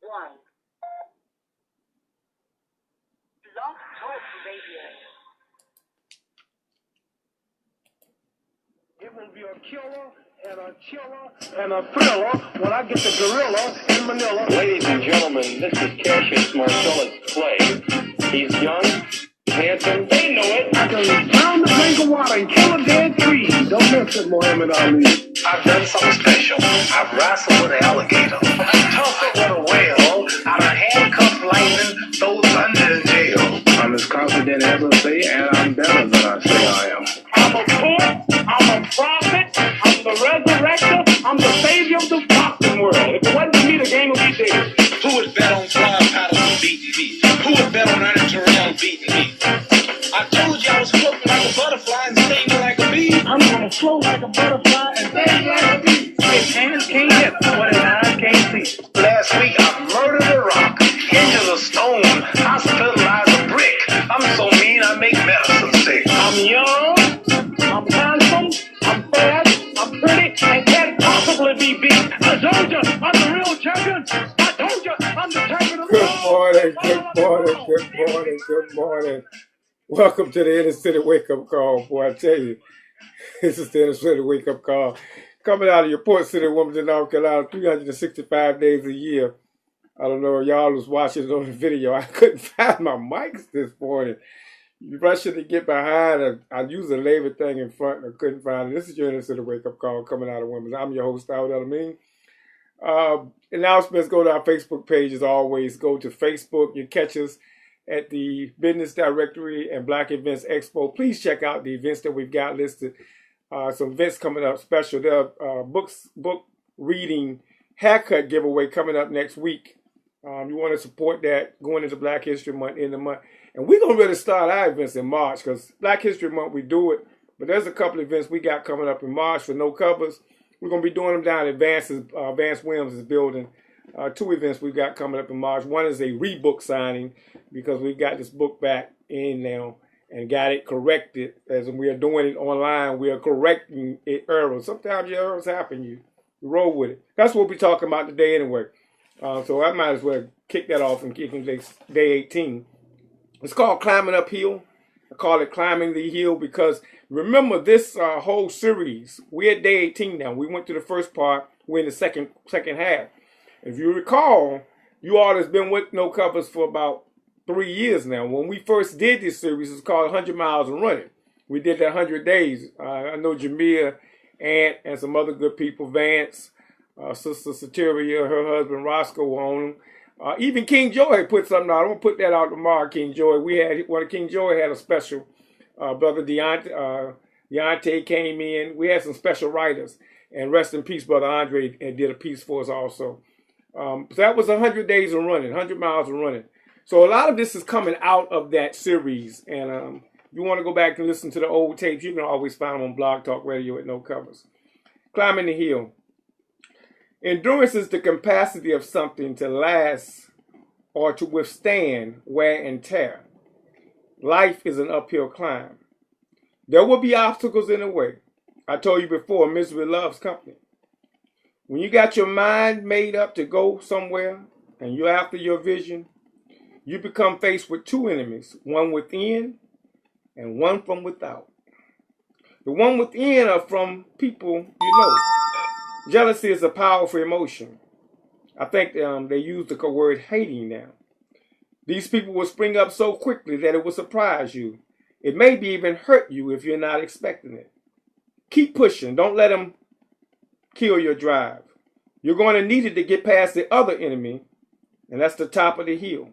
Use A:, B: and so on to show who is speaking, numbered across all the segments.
A: one. Blog Talk Radio.
B: It will be a killer and a chiller and a thriller when I get the gorilla in Manila.
C: Ladies and gentlemen, this is Cassius Marcellus Clay. He's young, handsome. They know it.
B: I can drown the drink of water and kill a dead tree. Don't miss it, Muhammad Ali.
D: I've done something special. I've wrestled with an alligator. I've tussled with a whale. I've handcuffed lightning, throw thunder in jail.
B: I'm as confident as I say, and I'm better than I say I am. I'm a poet, I'm a prophet, I'm the resurrector, I'm the savior of the boxing world. If it wasn't for me, the game would be dead.
D: Who would bet on flying paddles beating me? Who would bet on Ernie Terrell beating me? I told you I was floating like a butterfly and stinging like a bee.
B: I'm gonna float like a butterfly and sting like a bee. His hands can't hit what his eyes can't see.
D: Last week I murdered a rock, injured a stone, hospitalized a brick. I'm so mean I make medicine sick.
B: I'm young, I'm handsome, I'm fast, I'm pretty, and can't possibly be beat. I told you, I'm the real champion. I told you, I'm the champion of the world. Good morning. Welcome to the Inner City Wake Up Call. Boy, I tell you, this is the Inner City Wake Up Call. Coming out of your Port City, Wilmington, North Carolina, 365 days a year. I don't know if y'all was watching it on the video. I couldn't find my mics this morning. You rushing to get behind. I used a label thing in front and I couldn't find it. This is your Inner City Wake Up Call coming out of Wilmington. I'm your host, Howard Elamine. Announcements, go to our Facebook page as always. Go to Facebook. You catch us at the Business Directory and Black Events Expo. Please check out the events that we've got listed. Some events coming up special. There are book reading haircut giveaway coming up next week. You want to support that going into Black History Month in the month. And we're going to really start our events in March because Black History Month, we do it. But there's a couple of events we got coming up in March for no covers. We're going to be doing them down at Vance Williams' building. Two events we've got coming up in March. One is a rebook signing because we've got this book back in now and got it corrected. As we are doing it online, we are correcting errors. Sometimes your errors happen. You roll with it. That's what we're talking about today anyway. So I might as well kick that off and kick into day 18. It's called Climbing Uphill. I call it Climbing the Hill because remember this whole series, we're at day 18 now. We went through the first part. We're in the second half. If you recall, you all has been with No Covers for about 3 years now. When we first did this series, it's called 100 Miles and Running. We did that 100 days. I know Jamia, Ant, and some other good people, Vance, Sister Sateria, her husband Roscoe were on them. Even King Joy put something out. I'm going to put that out tomorrow, King Joy. King Joy had a special. Brother Deontay came in. We had some special writers. And rest in peace, Brother Andre, and did a piece for us also. So that was 100 days of running, 100 miles of running. So a lot of this is coming out of that series. And if you want to go back and listen to the old tapes, you can always find them on Blog Talk Radio at No Covers. Climbing the Hill. Endurance is the capacity of something to last or to withstand wear and tear. Life is an uphill climb. There will be obstacles in the way. I told you before, misery loves company. When you got your mind made up to go somewhere and you're after your vision, you become faced with two enemies, one within and one from without. The one within are from people you know. Jealousy is a powerful emotion. I think they use the word hating now. These people will spring up so quickly that it will surprise you. It may be even hurt you if you're not expecting it. Keep pushing. Don't let them kill your drive. You're going to need it to get past the other enemy, and that's the top of the hill.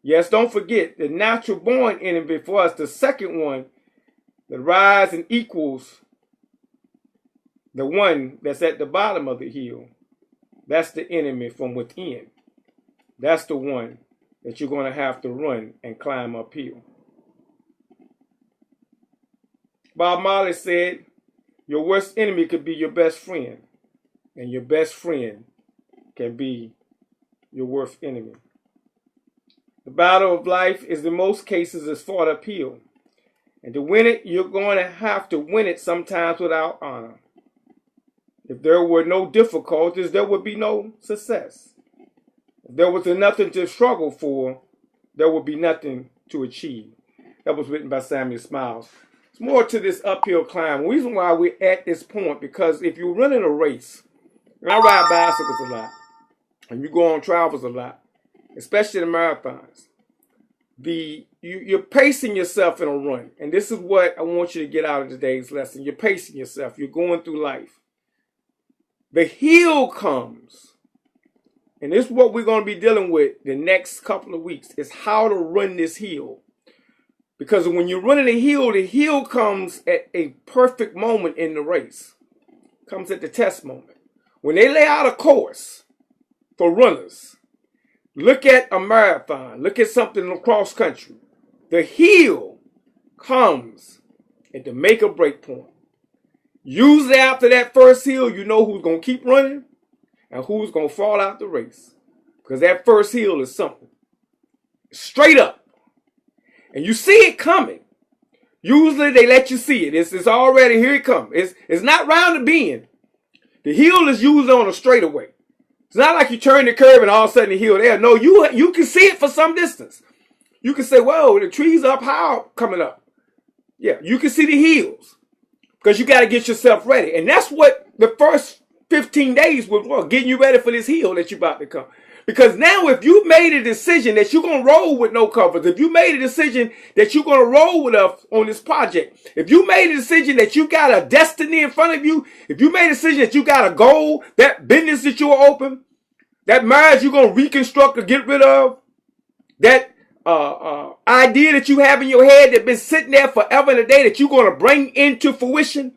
B: Yes, don't forget the natural born enemy for us, the second one that rises and equals the one that's at the bottom of the hill. That's the enemy from within. That's the one that you're going to have to run and climb uphill. Bob Marley said, your worst enemy could be your best friend, and your best friend can be your worst enemy. The battle of life is in most cases is fought uphill. And to win it, you're going to have to win it sometimes without honor. If there were no difficulties, there would be no success. If there was nothing to struggle for, there would be nothing to achieve. That was written by Samuel Smiles. It's more to this uphill climb. The reason why we're at this point, because if you're running a race, and I ride bicycles a lot, and you go on travels a lot, especially the marathons, you're pacing yourself in a run. And this is what I want you to get out of today's lesson. You're pacing yourself. You're going through life. The hill comes. And this is what we're going to be dealing with the next couple of weeks, is how to run this hill. Because when you're running the hill comes at a perfect moment in the race. Comes at the test moment. When they lay out a course for runners, look at a marathon. Look at something in cross country. The hill comes at the make or break point. Usually after that first hill, you know who's going to keep running and who's going to fall out the race. Because that first hill is something. Straight up. And you see it coming. Usually they let you see it. It's already, here it comes. It's not round the bend. The hill is usually on a straightaway. It's not like you turn the curve and all of a sudden the hill there. No, you can see it for some distance. You can say, whoa, the tree's up high coming up. Yeah, you can see the hills. Because you got to get yourself ready. And that's what the first 15 days was, getting you ready for this hill that you're about to come. Because now if you made a decision that you're going to roll with no covers, if you made a decision that you're going to roll with us on this project, if you made a decision that you got a destiny in front of you, if you made a decision that you got a goal, that business that you will open, that marriage you're going to reconstruct or get rid of, that idea that you have in your head that's been sitting there forever and a day that you're going to bring into fruition,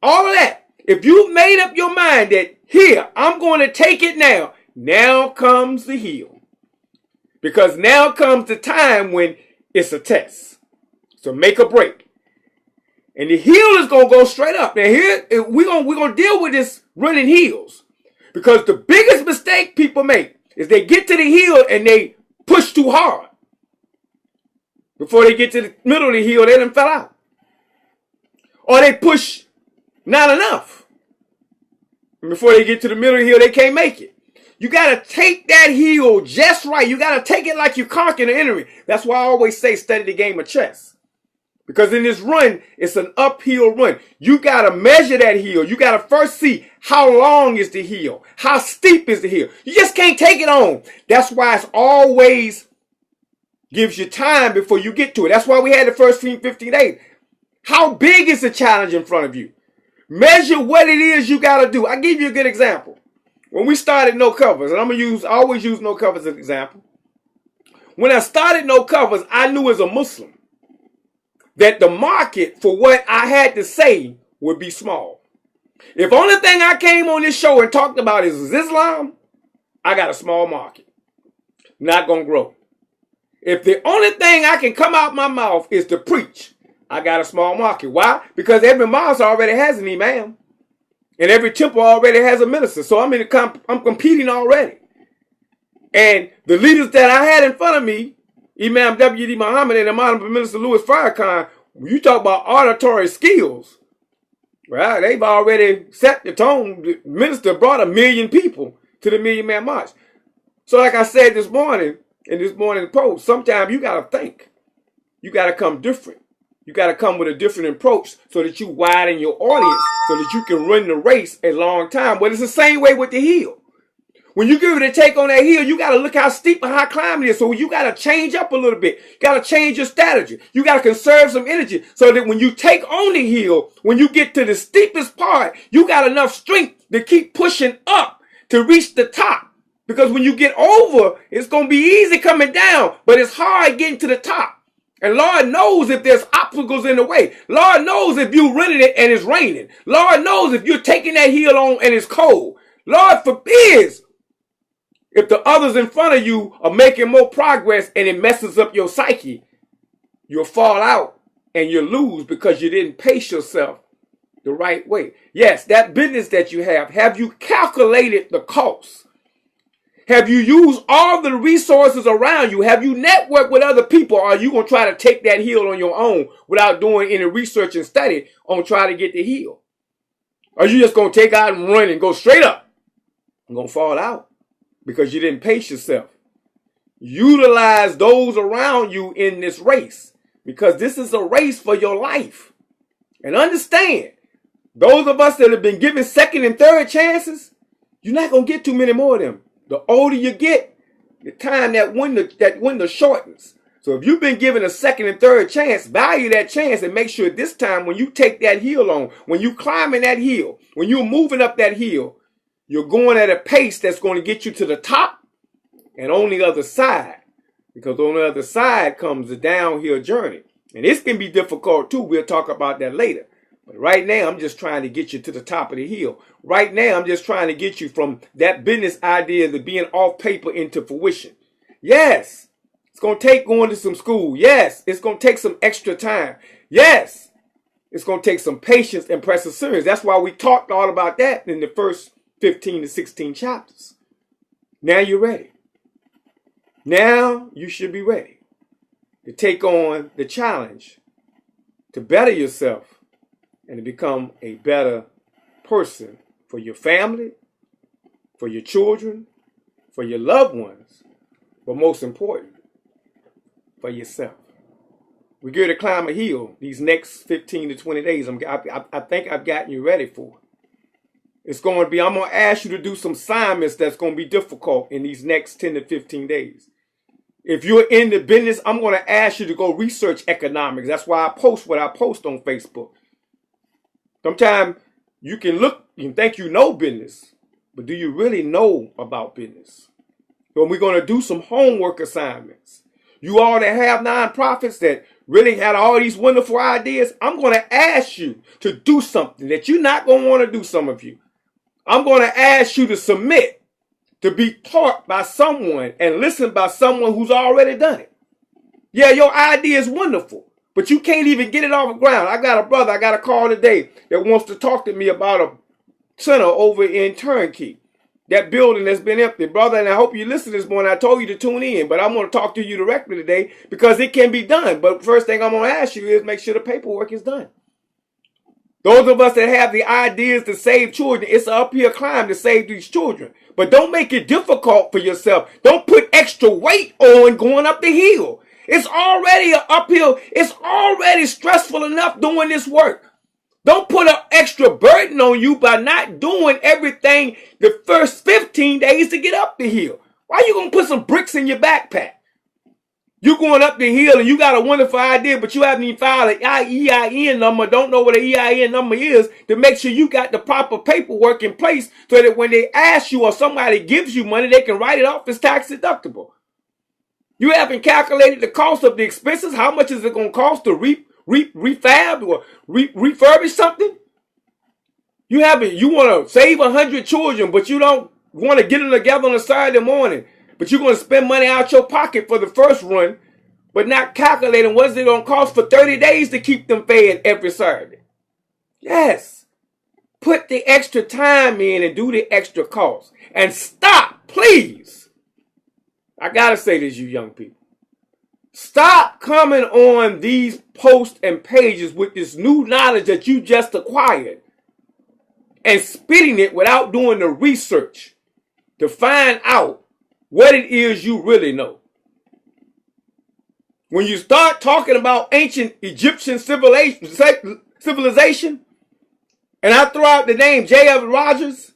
B: all of that, if you made up your mind that here, I'm going to take it now, now comes the hill. Because now comes the time when it's a test. So make or break. And the hill is going to go straight up. Now here, we're going to deal with this running hills. Because the biggest mistake people make is they get to the hill and they push too hard. Before they get to the middle of the hill, they done fell out. Or they push not enough. And before they get to the middle of the hill, they can't make it. You got to take that hill just right. You got to take it like you're conquering the enemy. That's why I always say study the game of chess. Because in this run, it's an uphill run. You got to measure that hill. You got to first see how long is the hill. How steep is the hill. You just can't take it on. That's why it's always gives you time before you get to it. That's why we had the first 15 days. How big is the challenge in front of you? Measure what it is you got to do. I'll give you a good example. When we started No Covers, and I always use No Covers as an example. When I started No Covers, I knew as a Muslim that the market for what I had to say would be small. If only thing I came on this show and talked about is Islam, I got a small market. Not going to grow. If the only thing I can come out my mouth is to preach, I got a small market. Why? Because every mosque already has an imam. And every temple already has a minister. So I'm competing already. And the leaders that I had in front of me, Imam W.D. Muhammad and Imam Minister Louis Farrakhan, you talk about auditory skills. Well, they've already set the tone. The minister brought 1 million people to the Million Man March. So like I said this morning, in this morning post, sometimes you got to think. You got to come different. You got to come with a different approach so that you widen your audience so that you can run the race a long time. But it's the same way with the hill. When you give it a take on that hill, you got to look how steep and how climbing it is. So you got to change up a little bit. You got to change your strategy. You got to conserve some energy so that when you take on the hill, when you get to the steepest part, you got enough strength to keep pushing up to reach the top. Because when you get over, it's going to be easy coming down, but it's hard getting to the top. And Lord knows if there's obstacles in the way. Lord knows if you're running it and it's raining. Lord knows if you're taking that hill on and it's cold. Lord forbids if the others in front of you are making more progress and it messes up your psyche. You'll fall out and you'll lose because you didn't pace yourself the right way. Yes, that business that you have you calculated the cost? Have you used all the resources around you? Have you networked with other people? Or are you going to try to take that hill on your own without doing any research and study on trying to get the hill? Or are you just going to take out and run and go straight up? I'm going to fall out because you didn't pace yourself. Utilize those around you in this race, because this is a race for your life. And understand, those of us that have been given second and third chances, you're not going to get too many more of them. The older you get, the time that window shortens. So if you've been given a second and third chance, value that chance and make sure this time when you take that hill on, when you climbing that hill, when you're moving up that hill, you're going at a pace that's going to get you to the top and on the other side. Because on the other side comes the downhill journey. And this can be difficult too. We'll talk about that later. But right now, I'm just trying to get you to the top of the hill. Right now, I'm just trying to get you from that business idea to being off paper into fruition. Yes, it's going to take going to some school. Yes, it's going to take some extra time. Yes, it's going to take some patience and perseverance. That's why we talked all about that in the first 15 to 16 chapters. Now you're ready. Now you should be ready to take on the challenge to better yourself and to become a better person for your family, for your children, for your loved ones, but most important, for yourself. We're going to climb a hill these next 15 to 20 days. I think I've gotten you ready for it. It's going to be, I'm going to ask you to do some assignments that's going to be difficult in these next 10 to 15 days. If you're in the business, I'm going to ask you to go research economics. That's why I post what I post on Facebook. Sometimes you can look and think you know business, but do you really know about business? So we're going to do some homework assignments. You all that have nonprofits that really had all these wonderful ideas, I'm going to ask you to do something that you're not going to want to do, some of you. I'm going to ask you to submit, to be taught by someone and listened by someone who's already done it. Yeah, your idea is wonderful, but you can't even get it off the ground. I got a brother, I got a call today that wants to talk to me about a center over in Turnkey. That building that's been empty. Brother, and I hope you listen this morning. I told you to tune in, but I'm going to talk to you directly today because it can be done. But first thing I'm going to ask you is make sure the paperwork is done. Those of us that have the ideas to save children, it's an uphill climb to save these children. But don't make it difficult for yourself. Don't put extra weight on going up the hill. It's already an uphill. It's already stressful enough doing this work. Don't put an extra burden on you by not doing everything the first 15 days to get up the hill. Why are you going to put some bricks in your backpack? You're going up the hill and you got a wonderful idea, but you haven't even filed an EIN number, don't know what an EIN number is, to make sure you got the proper paperwork in place so that when they ask you or somebody gives you money, they can write it off as tax deductible. You haven't calculated the cost of the expenses. How much is it going to cost to refab or refurbish something? You want to save 100 children, but you don't want to get them together on a Saturday morning. But you're going to spend money out your pocket for the first run, but not calculating what's it going to cost for 30 days to keep them fed every Saturday. Yes. Put the extra time in and do the extra cost. And stop, please. I got to say this, you young people. Stop coming on these posts and pages with this new knowledge that you just acquired and spitting it without doing the research to find out what it is you really know. When you start talking about ancient Egyptian civilization, and I throw out the name J. F. Rogers,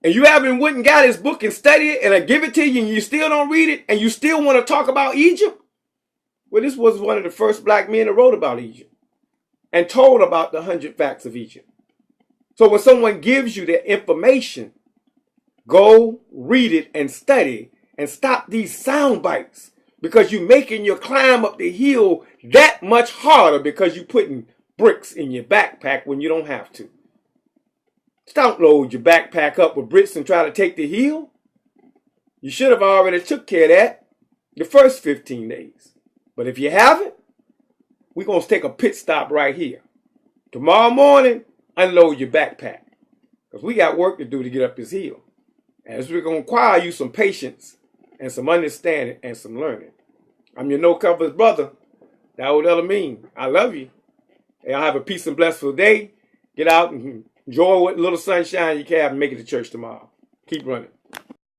B: and you haven't went and got his book and studied it, and I give it to you, and you still don't read it, and you still want to talk about Egypt, well, this was one of the first black men that wrote about Egypt and told about the 100 facts of Egypt. So when someone gives you that information, go read it and study and stop these sound bites, because you're making your climb up the hill that much harder because you're putting bricks in your backpack when you don't have to. Don't load your backpack up with bricks and try to take the hill. You should have already took care of that the first 15 days. But if you haven't, we're going to take a pit stop right here. Tomorrow morning, unload your backpack, because we got work to do to get up this hill. And it's going to require you some patience and some understanding and some learning. I'm your No Covers brother, Dawood El-Amin. I love you. And y'all have a peace and blessful day. Get out and enjoy what little sunshine you can have and make it to church tomorrow. Keep running.